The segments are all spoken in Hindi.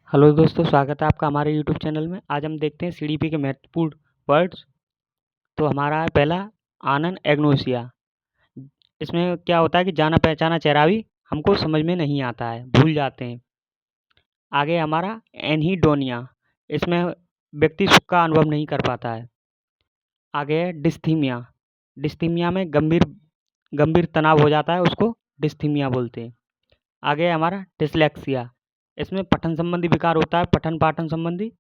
हेलो दोस्तों, स्वागत है आपका हमारे यूट्यूब चैनल में। आज हम देखते हैं सीडीपी के महत्वपूर्ण वर्ड्स। तो हमारा है पहला, आनन एग्नोसिया। इसमें क्या होता है कि जाना पहचाना चेहरा भी हमको समझ में नहीं आता है, भूल जाते हैं। आगे हमारा एनहीडोनिया। इसमें व्यक्ति सुख का अनुभव नहीं कर पाता है। आगे है डिस्थीमिया। डिस्थीमिया में गंभीर गंभीर तनाव हो जाता है, उसको डिस्थीमिया बोलते हैं। आगे है हमारा डिसलेक्सिया। इसमें पठन संबंधी विकार होता है, पठन पाठन संबंधी।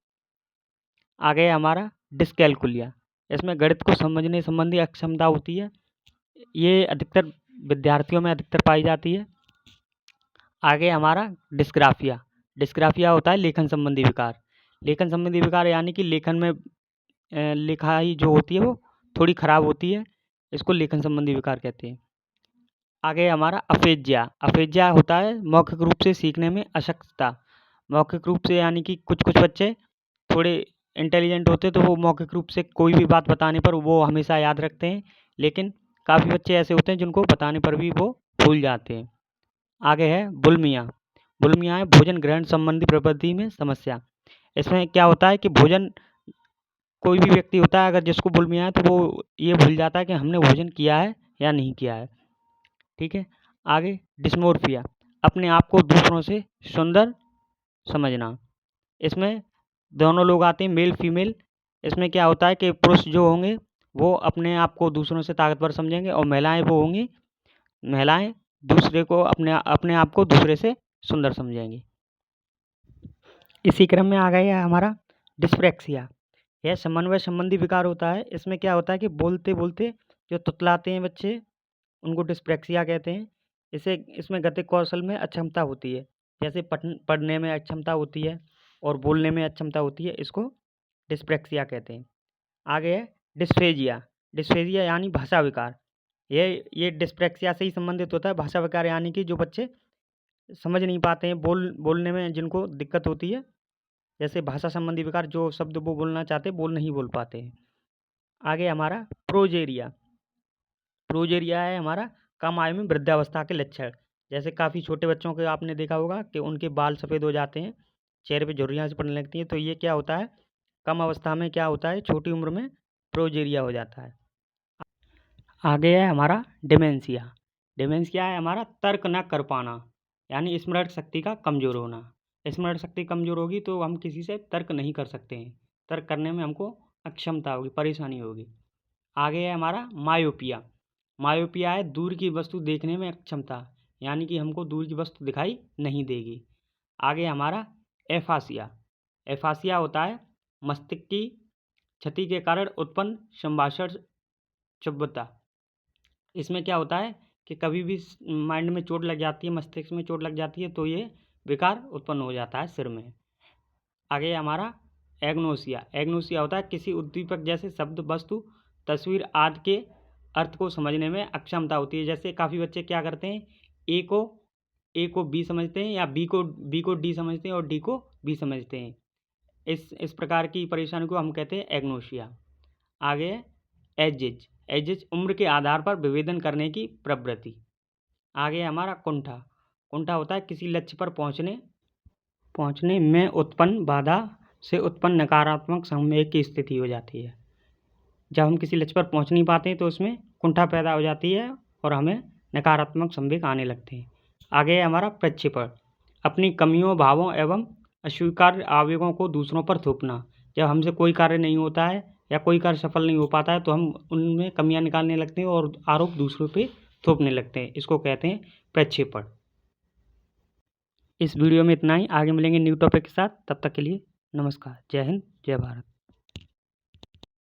आगे है हमारा डिस्कैल्कुलिया। इसमें गणित को समझने संबंधी अक्षमता होती है। ये अधिकतर विद्यार्थियों में अधिकतर पाई जाती है। आगे हमारा डिस्ग्राफिया। डिस्ग्राफिया होता है लेखन संबंधी विकार। लेखन संबंधी विकार यानी कि लेखन में लिखाई जो होती है वो थोड़ी खराब होती है, इसको लेखन संबंधी विकार कहते हैं। आगे हमारा अफेजिया। अफेजिया होता है मौखिक रूप से सीखने में अशक्तता। मौखिक रूप से यानी कि कुछ कुछ बच्चे थोड़े इंटेलिजेंट होते हैं, तो वो मौखिक रूप से कोई भी बात बताने पर वो हमेशा याद रखते हैं, लेकिन काफ़ी बच्चे ऐसे होते हैं जिनको बताने पर भी वो भूल जाते हैं। आगे है बुलिमिया। बुलिमिया है भोजन ग्रहण संबंधी प्रवृत्ति में समस्या। इसमें क्या होता है कि भोजन, कोई भी व्यक्ति होता है अगर जिसको बुलिमिया है तो वो ये भूल जाता है कि हमने भोजन किया है या नहीं किया है। ठीक है। आगे डिस्मोर्फिया, अपने आप को दूसरों से सुंदर समझना। इसमें दोनों लोग आते हैं, मेल फीमेल। इसमें क्या होता है कि पुरुष जो होंगे वो अपने आप को दूसरों से ताकतवर समझेंगे, और महिलाएं वो होंगी, महिलाएं दूसरे को अपने अपने आप को दूसरे से सुंदर समझेंगी। इसी क्रम में आ गया है हमारा डिस्प्रेक्सिया। यह समन्वय संबंधी विकार होता है। इसमें क्या होता है कि बोलते बोलते जो तुतलाते हैं बच्चे, उनको डिस्प्रेक्सिया कहते हैं। इसे इसमें गतिक कौशल में अक्षमता होती है, जैसे पढ़ने में अक्षमता होती है और बोलने में अक्षमता होती है, इसको डिस्प्रेक्सिया कहते हैं। आगे है डिस्फेजिया। डिस्फेजिया यानी भाषा विकार। ये डिस्प्रेक्सिया से ही संबंधित होता है। भाषा विकार यानी कि जो बच्चे समझ नहीं पाते हैं, बोलने में जिनको दिक्कत होती है, जैसे भाषा संबंधी विकार, जो शब्द वो बोलना चाहते हैं वो नहीं बोल पाते हैं। आगे हमारा प्रोजेरिया। प्रोजेरिया है हमारा कम आयु में वृद्धावस्था के लक्षण। जैसे काफ़ी छोटे बच्चों के आपने देखा होगा कि उनके बाल सफ़ेद हो जाते हैं, चेहरे पे झुर्रियाँ सी पड़ने लगती हैं, तो ये क्या होता है, कम अवस्था में क्या होता है, छोटी उम्र में प्रोजेरिया हो जाता है। आगे है हमारा डिमेंशिया। डिमेंशिया है हमारा तर्क न कर पाना, यानी स्मरण शक्ति का कमज़ोर होना। स्मरण शक्ति कमज़ोर होगी तो हम किसी से तर्क नहीं कर सकते हैं, तर्क करने में हमको अक्षमता होगी, परेशानी होगी। आगे है हमारा मायोपिया। मायोपिया है दूर की वस्तु देखने में अक्षमता, यानी कि हमको दूर की वस्तु दिखाई नहीं देगी। आगे हमारा एफासिया। एफासिया होता है मस्तिष्क की क्षति के कारण उत्पन्न संभाषण क्षुब्धता। इसमें क्या होता है कि कभी भी माइंड में चोट लग जाती है, मस्तिष्क में चोट लग जाती है, तो ये विकार उत्पन्न हो जाता है सिर में। आगे हमारा एग्नोसिया। एग्नोसिया होता है किसी उद्दीपक जैसे शब्द, वस्तु, तस्वीर आदि के अर्थ को समझने में अक्षमता होती है। जैसे काफ़ी बच्चे क्या करते हैं, ए को बी समझते हैं, या बी को डी समझते हैं और डी को बी समझते हैं। इस प्रकार की परेशानी को हम कहते हैं एग्नोसिया। आगे एजिज। एजिज उम्र के आधार पर विभेदन करने की प्रवृत्ति। आगे हमारा कुंठा। कुंठा होता है किसी लक्ष्य पर पहुंचने में उत्पन्न बाधा से उत्पन्न नकारात्मक संवेग की स्थिति हो जाती है। जब हम किसी लक्ष्य पर पहुंच नहीं पाते हैं तो उसमें कुंठा पैदा हो जाती है और हमें नकारात्मक संवेग आने लगते हैं। आगे है हमारा प्रक्षेपण। अपनी कमियों, भावों एवं अस्वीकार्य आवेगों को दूसरों पर थोपना। जब हमसे कोई कार्य नहीं होता है या कोई कार्य सफल नहीं हो पाता है तो हम उनमें कमियां निकालने लगते हैं और आरोप दूसरों पे थोपने लगते हैं, इसको कहते हैं प्रक्षेपण। इस वीडियो में इतना ही। आगे मिलेंगे न्यू टॉपिक के साथ, तब तक के लिए नमस्कार। जय हिंद, जय भारत।